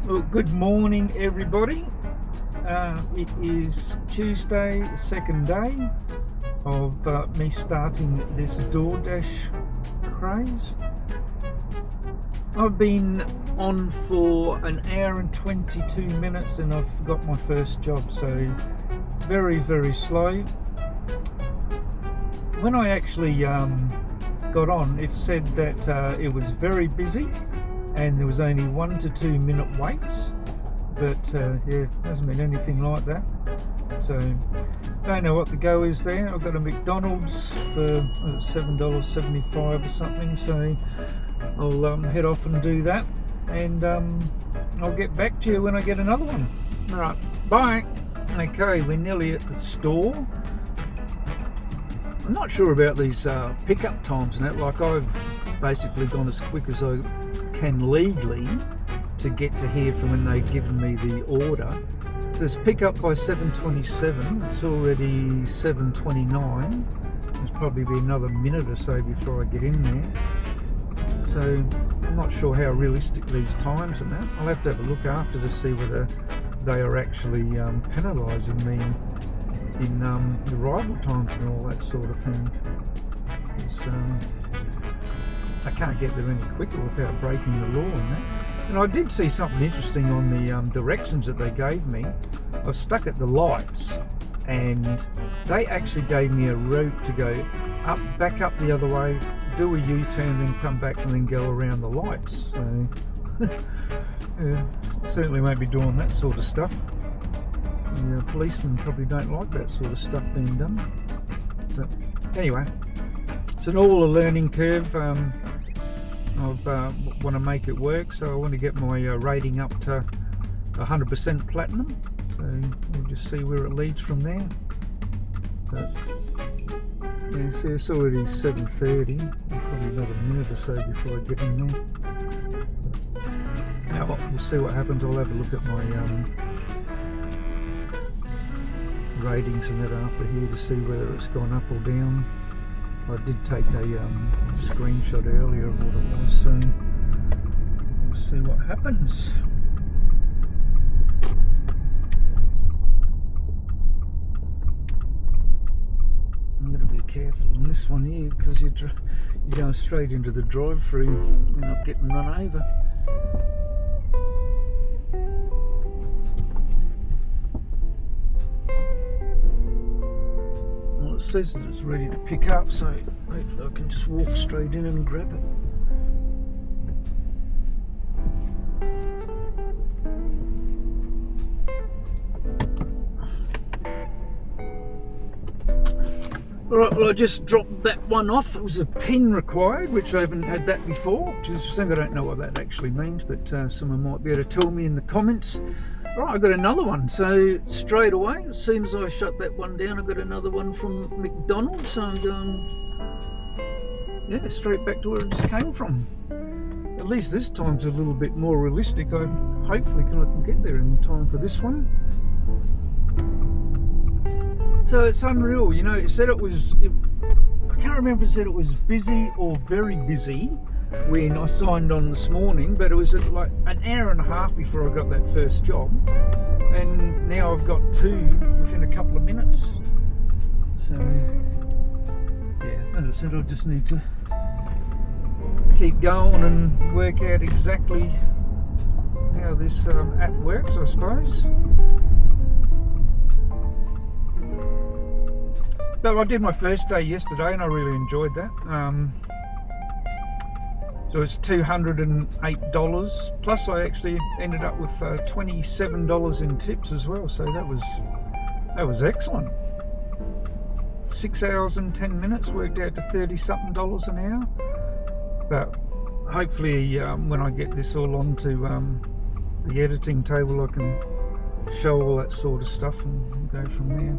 Well, good morning, everybody. It is Tuesday, second day of me starting this Doordash craze. I've been on for an hour and 22 minutes and I've got my first job, so very, very slow. When I actually got on, it said that it was very busy and there was only 1 to 2 minute waits, but yeah, it hasn't been anything like that. So don't know what the go is there. I've got a McDonald's for $7.75 or something, so I'll head off and do that, and I'll get back to you when I get another one. All right, bye. Okay, we're nearly at the store. I'm not sure about these pickup times and that. Like, I've basically gone as quick as I can legally to get to here from when they've given me the order. There's pick up by 7:27. It's already 7:29. There's probably be another minute or so before I get in there. So I'm not sure how realistic these times and that. I'll have to have a look after to see whether they are actually penalising me in arrival times and all that sort of thing. I can't get there any quicker without breaking the law and that. And I did see something interesting on the directions that they gave me. I was stuck at the lights and they actually gave me a route to go up, back up the other way, do a U-turn, then come back and then go around the lights. So yeah, certainly won't be doing that sort of stuff. Yeah, policemen probably don't like that sort of stuff being done. But anyway, it's all a learning curve. I want to make it work, so I want to get my rating up to 100% platinum. So we'll just see where it leads from there. But yeah, see, it's already 7:30. Probably another minute or so before I get in there. Now we'll see what happens. I'll have a look at my ratings and that after here to see whether it's gone up or down. I did take a screenshot earlier of what it was, so we'll see what happens. I'm going to be careful on this one here because you're going straight into the drive-through. You're not getting run over. It says that it's ready to pick up, so hopefully I can just walk straight in and grab it. Alright, well, I just dropped that one off. It was a pin required, which I haven't had that before, which is something I don't know what that actually means, but someone might be able to tell me in the comments. Alright, I got another one, so straight away, as soon as I shut that one down, I got another one from McDonald's, so I'm going, yeah, straight back to where it just came from. At least this time's a little bit more realistic. Hopefully I can get there in time for this one. So it's unreal, you know. It said I can't remember if it said it was busy or very busy when I signed on this morning, but it was like an hour and a half before I got that first job, and now I've got two within a couple of minutes. So yeah, as I said, I just need to keep going and work out exactly how this app works, I suppose. But I did my first day yesterday and I really enjoyed that. So it's $208, plus I actually ended up with $27 in tips as well, so that was excellent. 6 hours and 10 minutes worked out to $30-something an hour. But hopefully when I get this all onto the editing table, I can show all that sort of stuff and go from there.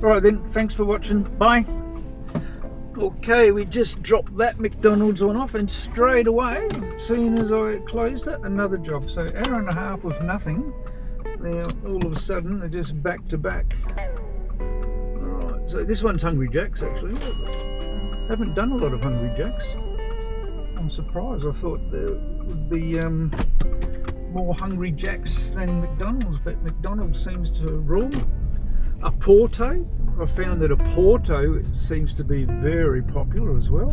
Alright then, thanks for watching, bye. Okay, we just dropped that McDonald's one off, and straight away, seeing as I closed it, another job. So hour and a half with nothing. Now all of a sudden they're just back to back. Alright, so this one's Hungry Jack's actually. I haven't done a lot of Hungry Jack's. I'm surprised. I thought there would be more Hungry Jacks than McDonald's, but McDonald's seems to rule. A Porto, I found that a Porto seems to be very popular as well.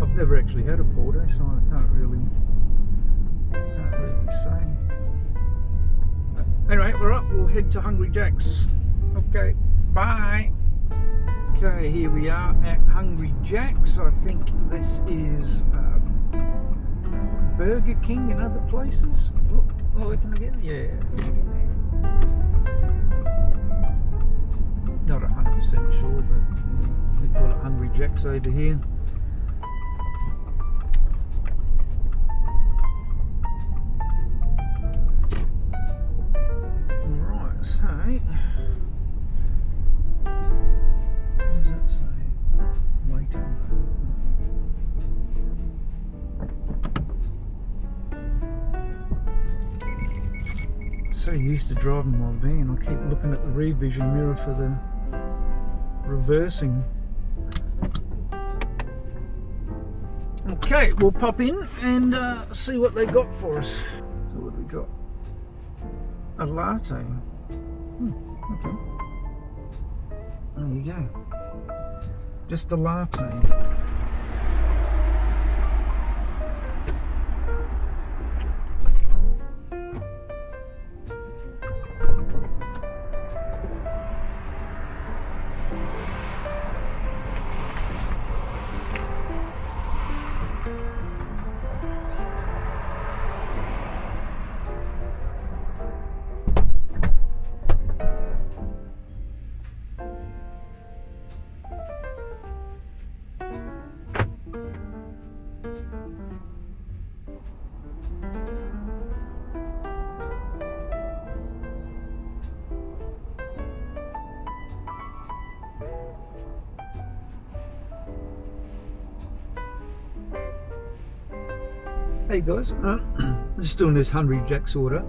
I've never actually had a Porto, so I can't really say. Anyway, we're up. We'll head to Hungry Jack's. Okay, bye. Okay, here we are at Hungry Jack's. I think this is Burger King and other places. Oh, can I get it? Yeah. Not 100% sure, but we call it Hungry Jack's over here. Alright, so what does that say? Waiting. So used to driving my van, I keep looking at the rear vision mirror for the reversing. Okay, we'll pop in and see what they got for us. So what have we got? A latte. Okay. There you go. Just a latte. Hey guys, I'm just doing this Hungry Jack's order.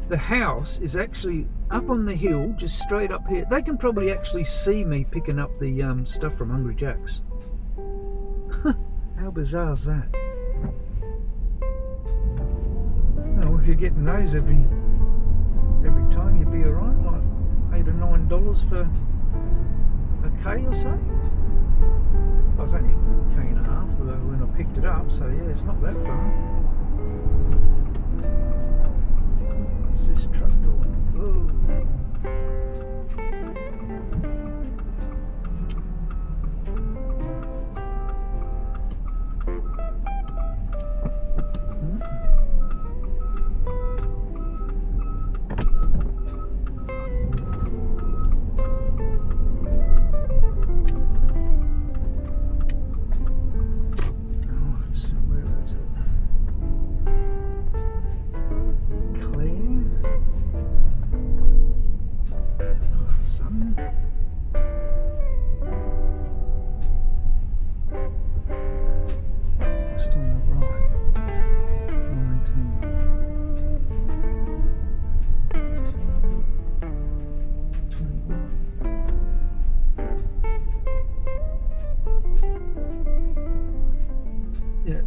The house is actually up on the hill, just straight up here. They can probably actually see me picking up the stuff from Hungry Jack's. How bizarre is that? Oh, if you're getting those every time, you'd be alright, like $8 or $9 for a K or so. I was only a K and a half when I picked it up, so yeah, it's not that far. What's this truck doing? Whoa.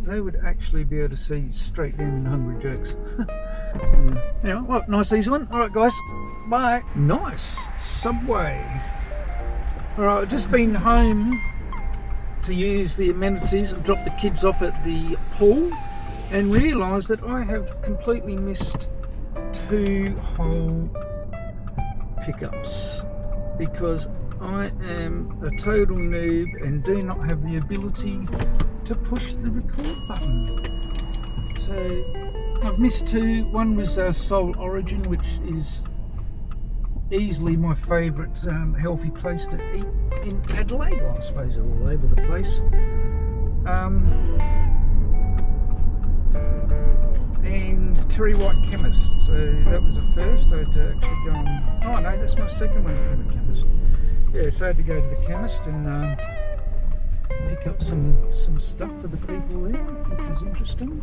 They would actually be able to see straight in Hungry Jack's. Yeah, well, nice easy one. Alright guys, bye. Nice Subway. Alright, I've just been home to use the amenities and drop the kids off at the pool and realised that I have completely missed 2 whole pickups because I am a total noob and do not have the ability to push the record button. So I've missed 2. One was Soul Origin, which is easily my favourite healthy place to eat in Adelaide. Well, I suppose they're all over the place. And Terry White Chemist. So that was the first. I had to actually go on. Oh no, that's my second one from the chemist. Yeah, so I had to go to the chemist and pick up some stuff for the people there, which was interesting.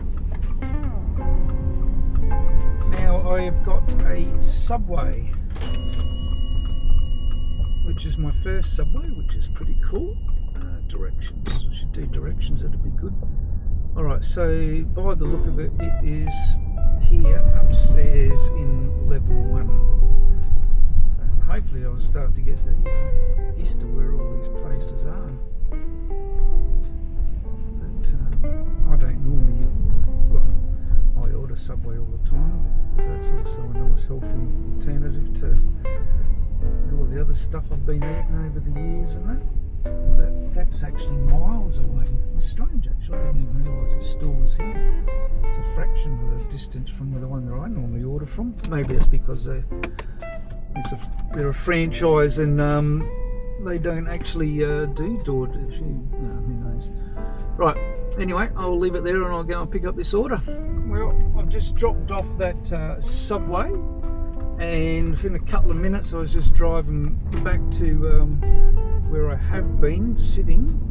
Now I have got a Subway, which is my first Subway, which is pretty cool. Directions, I should do directions, that'd be good. Alright, so by the look of it, it is here upstairs in level 1. Hopefully I'll start to get the gist of where all these places are. But I don't normally, well, I order Subway all the time because that's also a nice healthy alternative to all the other stuff I've been eating over the years and that. But that's actually miles away. It's strange actually, I didn't even realise the store was here. It's a fraction of the distance from the one that I normally order from. Maybe it's because they're a franchise and they don't actually do Doordash. Who knows. Right, anyway, I'll leave it there and I'll go and pick up this order. Well, I've just dropped off that Subway, and within a couple of minutes I was just driving back to where I have been sitting,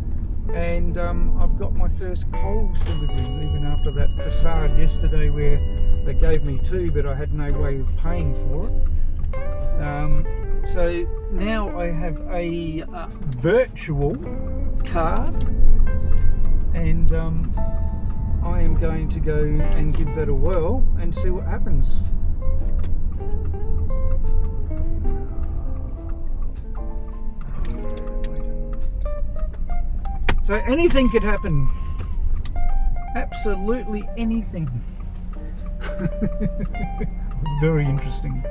and I've got my first Coles delivery, even after that facade yesterday where they gave me 2 but I had no way of paying for it. So now I have a virtual card, and I am going to go and give that a whirl and see what happens. So anything could happen. Absolutely anything. Very interesting.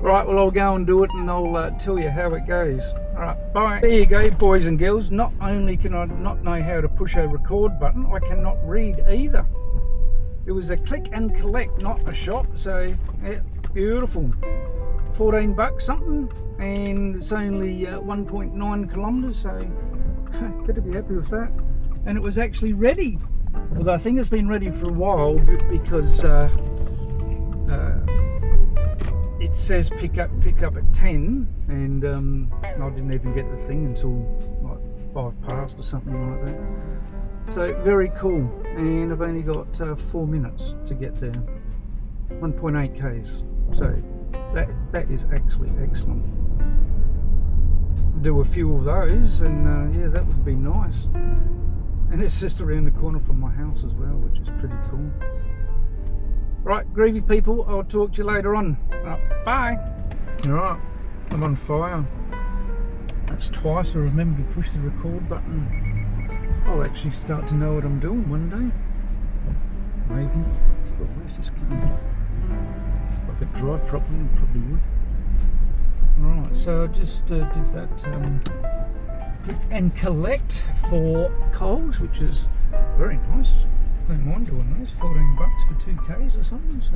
Right, well I'll go and do it and I'll tell you how it goes. Alright, bye. There you go, boys and girls. Not only can I not know how to push a record button, I cannot read either. It was a click and collect, not a shop, so yeah, beautiful. 14 bucks something, and it's only 1.9 kilometres, so got to be happy with that. And it was actually ready. Although I think it's been ready for a while because it says pick up at 10, and I didn't even get the thing until like 5 past or something like that. So very cool, and I've only got 4 minutes to get there. 1.8 k's, so that is actually excellent. Do a few of those, and yeah, that would be nice. And it's just around the corner from my house as well, which is pretty cool. Right, groovy people, I'll talk to you later on. Right, bye. Alright, I'm on fire. That's twice I remember to push the record button. I'll actually start to know what I'm doing one day. Maybe. But where's this coming? If I could drive properly, I probably would. Right, so I just did that click and collect for Coles, which is very nice. Don't mind doing those. 14 bucks for 2 Ks or something, so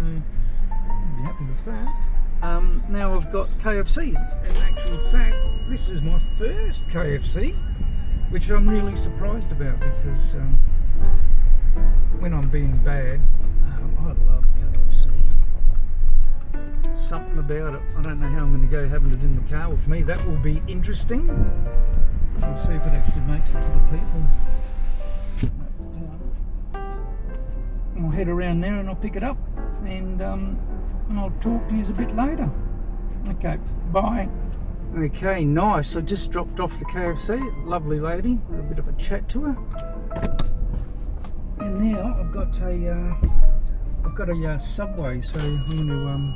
I'll be happy with that. Now I've got KFC. In actual fact, this is my first KFC, which I'm really surprised about because when I'm being bad, I love KFC. Something about it. I don't know how I'm going to go having it in the car with me. That will be interesting. We'll see if it actually makes it to the people. I'll head around there and I'll pick it up, and I'll talk to you a bit later. Okay, bye. Okay, nice. I just dropped off the KFC. Lovely lady. Had a bit of a chat to her. And now I've got a Subway, so I'm going to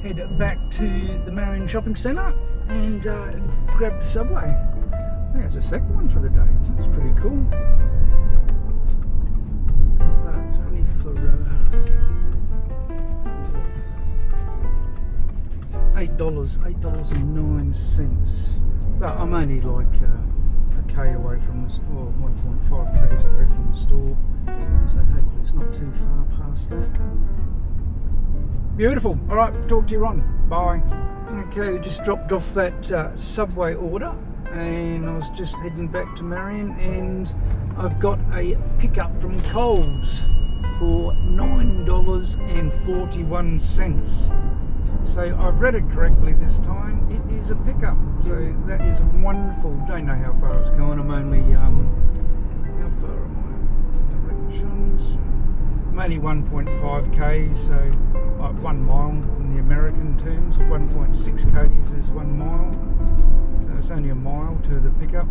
head back to the Marion Shopping Centre and grab the Subway. There's a second one for the day. That's pretty cool. But it's only for $8.09. But I'm only like a K away from the store, 1.5 Ks away from the store. So hopefully it's not too far past that. Beautiful. All right, talk to you on. Bye. Okay, just dropped off that Subway order, and I was just heading back to Marion, and I've got a pickup from Coles for $9.41. So I've read it correctly this time. It is a pickup, so that is wonderful. Don't know how far it's going. I'm only how far am I? Directions. I'm only 1.5 k's, so like 1 mile in the American terms. 1.6 k's is 1 mile, so it's only a mile to the pickup.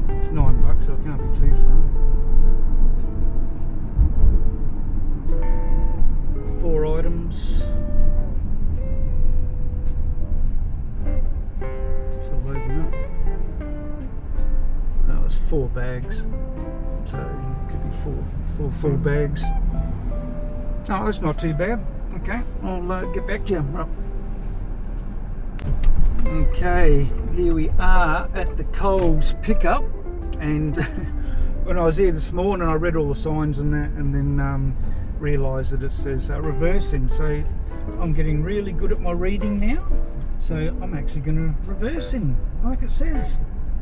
It's $9 so it can't be too far. 4 items. So I'll open up. That was 4 bags. So it could be four full bags. Oh, that's not too bad. Okay, I'll get back to you. Right. Okay, here we are at the Coles pickup, and when I was here this morning I read all the signs and that, and then realised that it says reversing, so I'm getting really good at my reading now, so I'm actually going to reverse in like it says.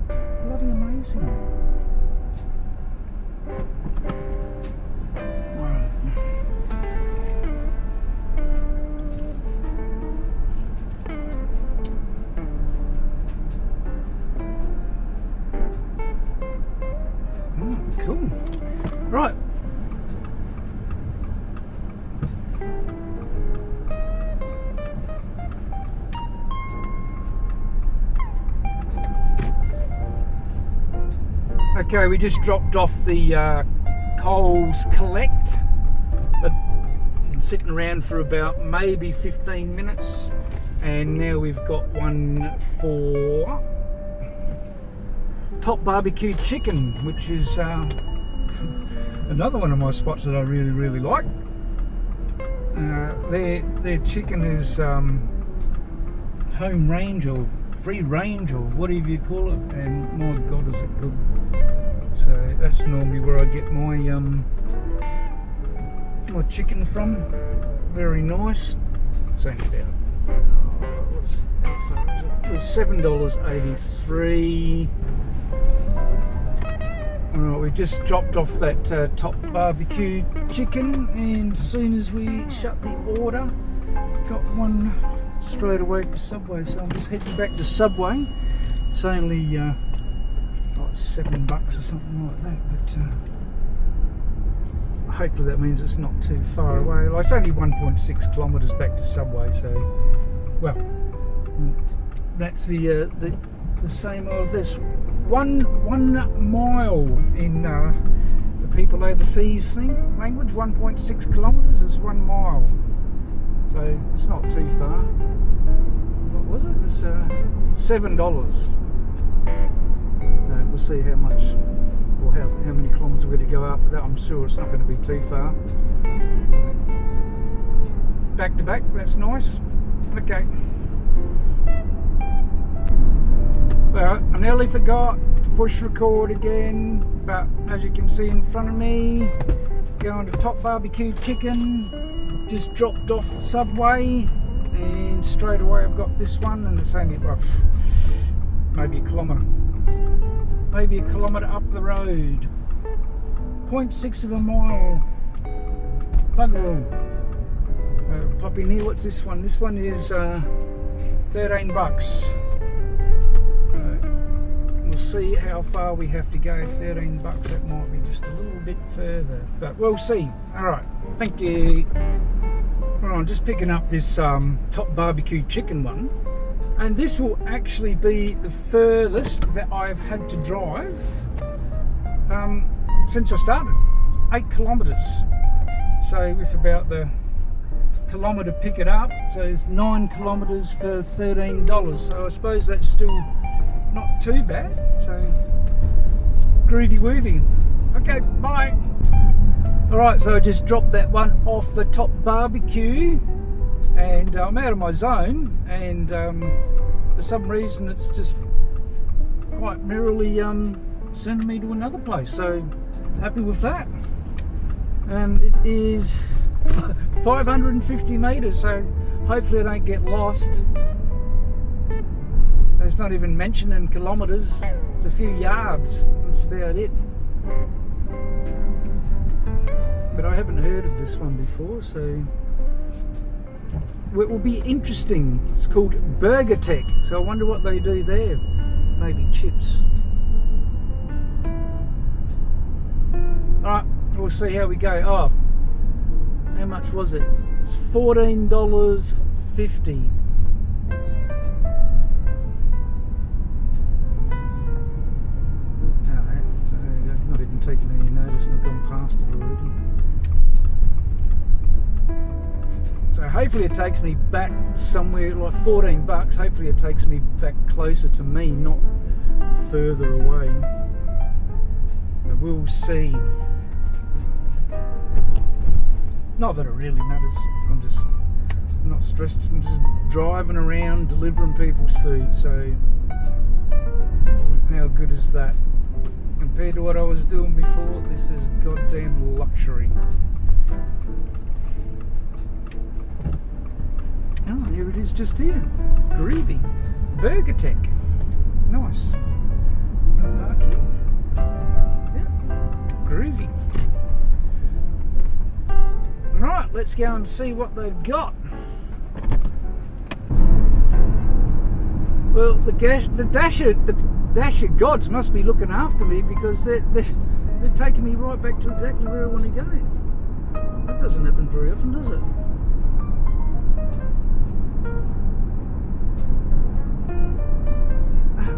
Bloody amazing. Cool. Right. Okay, we just dropped off the Coles Collect. Been sitting around for about maybe 15 minutes, and now we've got one for top barbecue chicken, which is another one of my spots that I really like. Their chicken is home range or free range or whatever you call it, and my god is it good. So that's normally where I get my my chicken from. Very nice. It's only about how far is it? It was $7.83. Alright, we just dropped off that top barbecue chicken, and as soon as we shut the order, got one straight away for Subway, so I'm just heading back to Subway. It's only like $7 or something like that, but hopefully that means it's not too far away. Like, it's only 1.6 kilometres back to Subway, so well, that's the same as this. One mile in the people overseas language. 1.6 kilometres is 1 mile, so it's not too far. What was it? It was $7. So we'll see how much, or how many kilometres we're going to go after that. I'm sure it's not going to be too far. Back to back, that's nice. Okay. Well, I nearly forgot to push record again, but as you can see in front of me, going to top barbecue chicken, just dropped off the Subway, and straight away I've got this one, and it's only maybe a kilometre up the road. 0.6 of a mile. Bugger all. Pop in here, what's this one? This one is $13. We'll see how far we have to go. $13, that might be just a little bit further, but we'll see. Alright, thank you. Alright, I'm just picking up this top barbecue chicken one, and this will actually be the furthest that I've had to drive since I started. 8 kilometres. So with about the kilometre pick it up, so it's 9 kilometres for $13. So I suppose that's still not too bad. So groovy woovy. Okay, bye. Alright, so I just dropped that one off the top barbecue, and I'm out of my zone, and for some reason it's just quite merrily sending me to another place, so happy with that. And it is 550 metres, so hopefully I don't get lost. It's not even mentioned in kilometres, it's a few yards, that's about it. But I haven't heard of this one before, so it will be interesting. It's called Burgertec, so I wonder what they do there. Maybe chips. Alright, we'll see how we go. Oh, how much was it? It's $14.50. taken any notice and I've gone past it already. So hopefully it takes me back somewhere like $14. Hopefully it takes me back closer to me, not further away. But we'll see. Not that it really matters. I'm not stressed. I'm just driving around delivering people's food. So how good is that? Compared to what I was doing before, this is goddamn luxury. Oh, here it is just here. Groovy. Burgertec. Nice. Marquee. Yeah. Groovy. Alright, let's go and see what they've got. Well, the Dasher gods must be looking after me because they're taking me right back to exactly where I want to go. That doesn't happen very often, does it?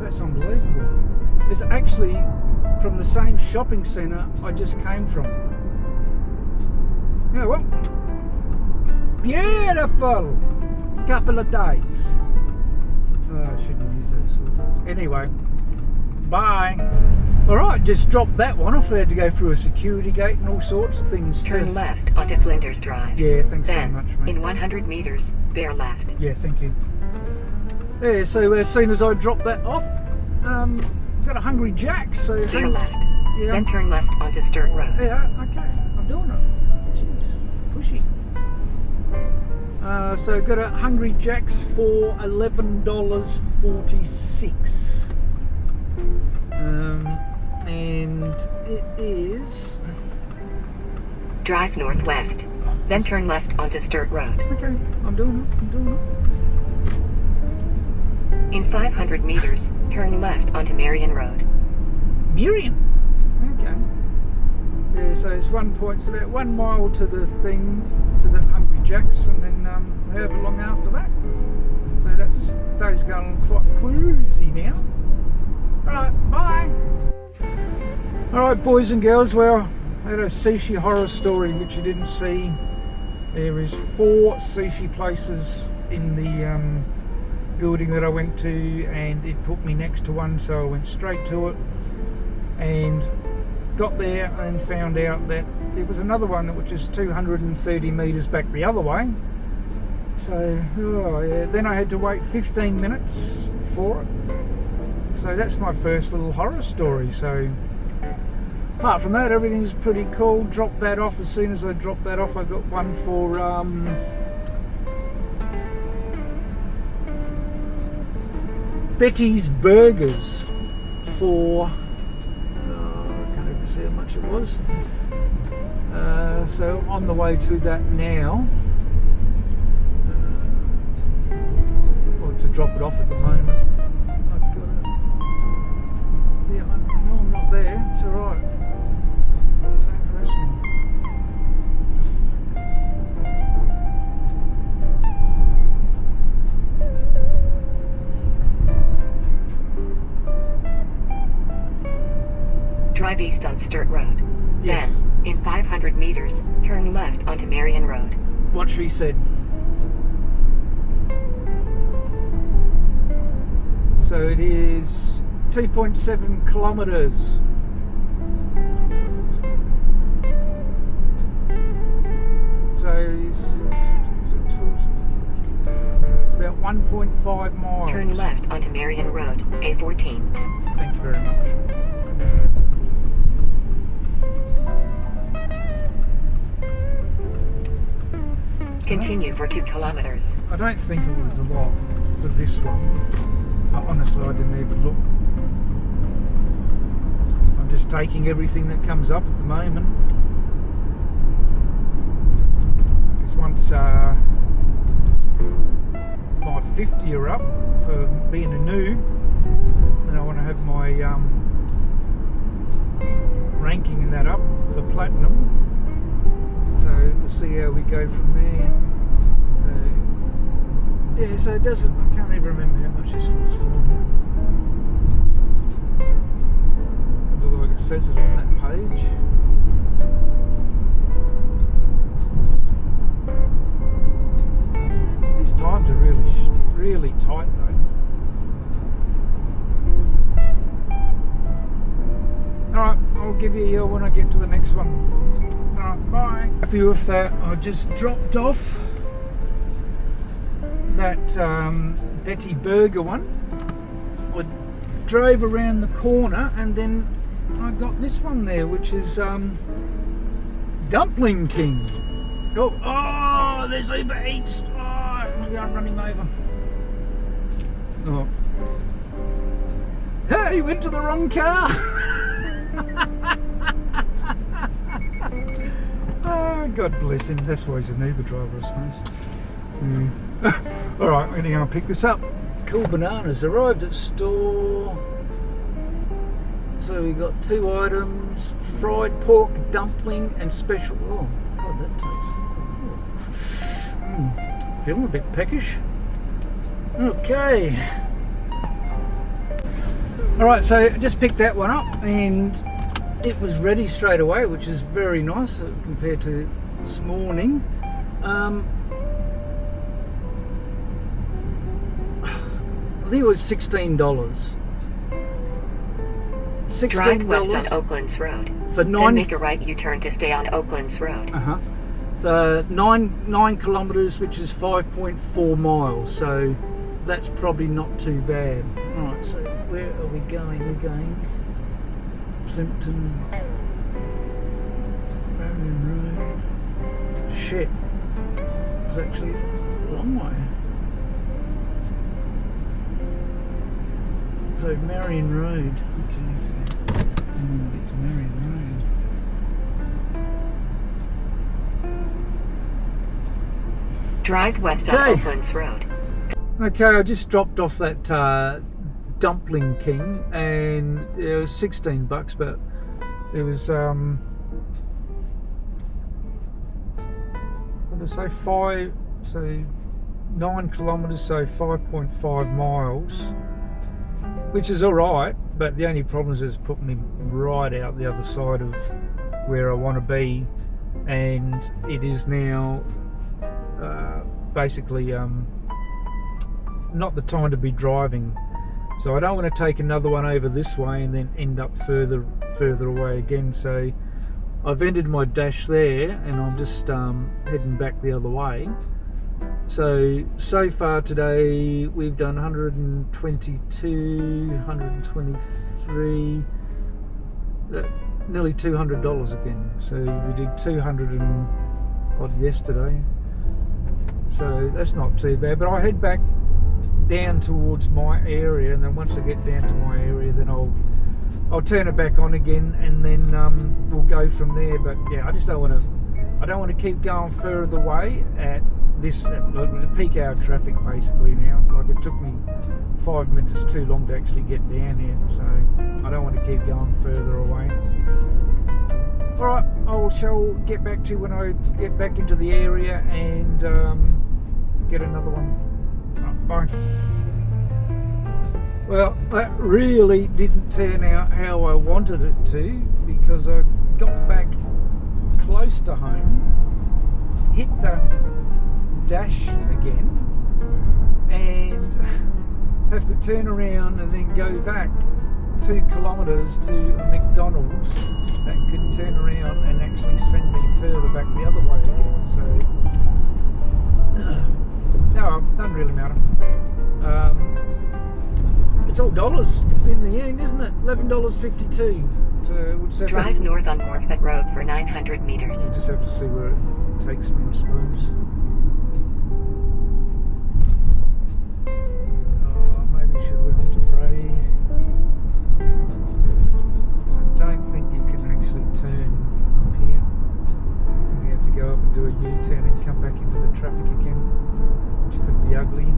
That's unbelievable. It's actually from the same shopping centre I just came from. You know what? Beautiful couple of days. Oh, I shouldn't use that sort of. Anyway, bye. Alright, just dropped that one off. I had to go through a security gate and all sorts of things. Turn left onto Flinders Drive. Yeah, thanks then, very much, mate. In 100 metres, bear left. Yeah, thank you. Yeah, so as soon as I dropped that off, got a Hungry Jack's. So bear left. Yeah. Then turn left onto Sturt Road. Yeah, okay, I'm doing it. Jeez, pushy. So got a Hungry Jack's for $11.46. And it is... Drive northwest. Then turn left onto Sturt Road. Okay, I'm doing it. In 500 metres, turn left onto Marion Road. Marion? Okay. Yeah, so it's it's about 1 mile to the thing, to the Hungry Jack's, and then however long after that. So that's day's going quite cruisy now. Alright, bye! Alright, boys and girls, well, I had a sushi horror story which you didn't see. There is 4 sushi places in the building that I went to, and it put me next to one, so I went straight to it and got there and found out that there was another one which is 230 metres back the other way. So yeah. Then I had to wait 15 minutes for it. So that's my first little horror story. So apart from that, everything's pretty cool. Dropped that off. As soon as I dropped that off, I got one for Betty's Burgers for I can't even see how much it was. So on the way to that now, or to drop it off at the moment. I've got it. Yeah, I know I'm not there. It's alright. Don't press me. Drive east on Sturt Road. Yes. Then, in 500 metres, turn left onto Marion Road. What she said. So it is 2.7 kilometres. So it's about 1.5 miles. Turn left onto Marion Road, A14. Thank you very much. Continue for 2 kilometres. I don't think it was a lot for this one. Honestly, I didn't even look. I'm just taking everything that comes up at the moment. Because once my 50 are up for being a noob, then I want to have my ranking in that up for platinum. So we'll see how we go from there. So, yeah, so it doesn't, I can't even remember how much this was for. It looked like it says it on that page. These times are really tight though. Alright, I'll give you a yell when I get to the next one. Alright, bye. Happy with that. I just dropped off that Betty Burger one. I drove around the corner and then I got this one there, which is Dumpling King. Oh, there's Uber Eats. Oh, I'm running over. Oh. Hey, went to the wrong car. Oh, God bless him. That's why he's an Uber driver, I suppose. Alright, I'm going to go and pick this up. Cool bananas. Arrived at store. So we got 2 items. Fried pork dumpling and special... Oh, God, that tastes... Feeling a bit peckish. Okay. Alright, so I just picked that one up and it was ready straight away, which is very nice compared to this morning. I think it was $16. $16 Drive west on Oaklands Road. For Then make a right U-turn to stay on Oaklands Road. 9 kilometres, which is 5.4 miles. So that's probably not too bad. Alright, so where are we going? We're going Plimpton, Marion Road. Shit, it's actually a long way. So Marion Road. Okay, so I'm going to get to Marion Road. Drive west on Oaklands Road. Okay, I just dropped off that Dumpling King, and it was $16, but it was what did I say? 9 kilometres, so 5.5 miles, which is all right. But the only problem is it's put me right out the other side of where I want to be, and it is now basically not the time to be driving, so I don't want to take another one over this way and then end up further away again. So I've ended my dash there and I'm just heading back the other way. So far today we've done 122, 123, nearly $200 again. So we did 200 and odd yesterday, so that's not too bad. But I head back down towards my area, and then once I get down to my area, then I'll turn it back on again, and then we'll go from there. But yeah, I just don't want to keep going further away at this the peak hour traffic basically now. Like, it took me 5 minutes too long to actually get down here, so I don't want to keep going further away. Alright, I shall get back to you when I get back into the area and get another one. Right, bye. Well, that really didn't turn out how I wanted it to, because I got back close to home, hit the dash again, and have to turn around and then go back 2 kilometres to a McDonald's that could turn around and actually send me further back the other way again. So no, it doesn't really matter. It's all dollars in the end, isn't it? $11.52. So we'll just have Drive north on Morfett Road for 900 meters. We'll just have to see where it takes me, I suppose. Maybe should we want to pray? So I don't think you can actually turn up here. You have to go up and do a U-turn and come back into the traffic again, which could be ugly.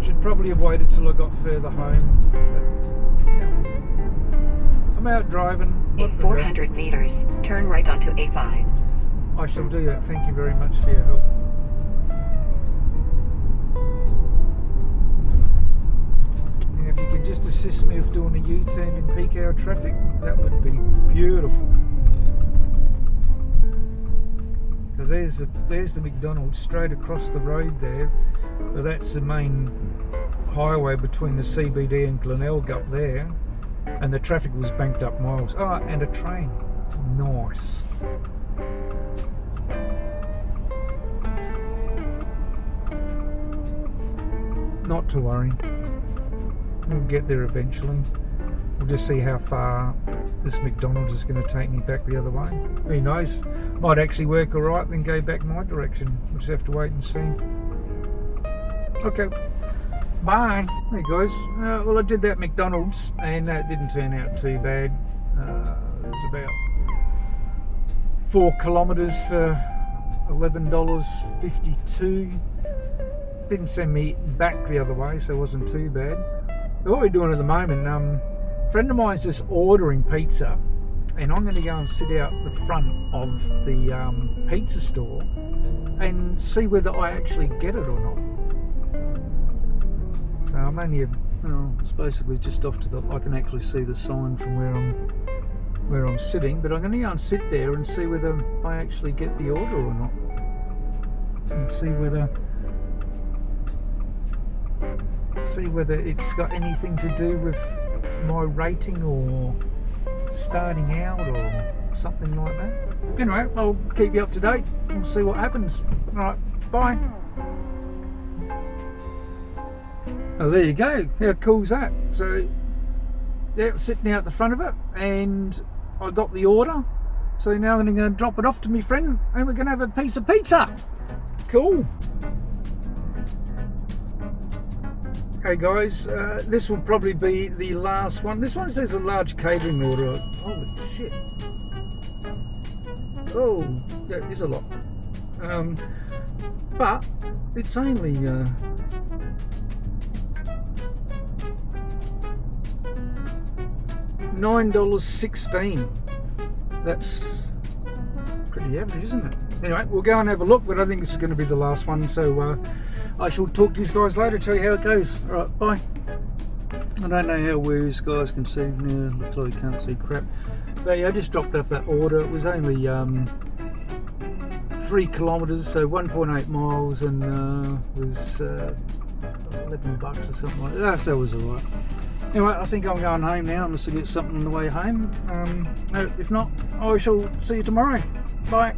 Should probably have waited till I got further home, but yeah. I'm out driving. In 400 meters, turn right onto A5. I shall do that. Thank you very much for your help. assist me with doing a U-turn in peak hour traffic, that would be beautiful. Because there's the McDonald's straight across the road there. Well, that's the main highway between the CBD and Glenelg up there, and the traffic was banked up miles. Oh, and a train. Nice. Not to worry. We'll get there eventually. We'll just see how far this McDonald's is going to take me back the other way. Who knows? Might actually work alright, then go back my direction. We'll just have to wait and see. Okay. Bye. Hey guys. Well, I did that McDonald's and that didn't turn out too bad. It was about 4 kilometres for $11.52. Didn't send me back the other way, so it wasn't too bad. But what we're doing at the moment, a friend of mine's just ordering pizza, and I'm going to go and sit out the front of the pizza store and see whether I actually get it or not. So I'm only, it's basically just off to the. I can actually see the sign from where I'm sitting, but I'm going to go and sit there and see whether I actually get the order or not, and see whether it's got anything to do with my rating or starting out or something like that. Anyway, I'll keep you up to date. We'll see what happens. Alright, bye. Oh, there you go. How cool's that? So, yeah, sitting out the front of it, and I got the order. So now I'm going to drop it off to my friend, and we're going to have a piece of pizza. Cool. Okay guys, this will probably be the last one. This one says a large catering order. Holy shit. Oh, that is a lot. But it's only $9.16. That's pretty average, isn't it? Anyway, we'll go and have a look, but I think this is going to be the last one, so I shall talk to you guys later, tell you how it goes. Alright, bye. I don't know how well you guys can see. No, looks like you can't see crap. But yeah, I just dropped off that order. It was only 3 kilometres, so 1.8 miles, and was $11 or something like that. So it was alright. Anyway, I think I'm going home now unless I get something on the way home. If not, I shall see you tomorrow. Bye.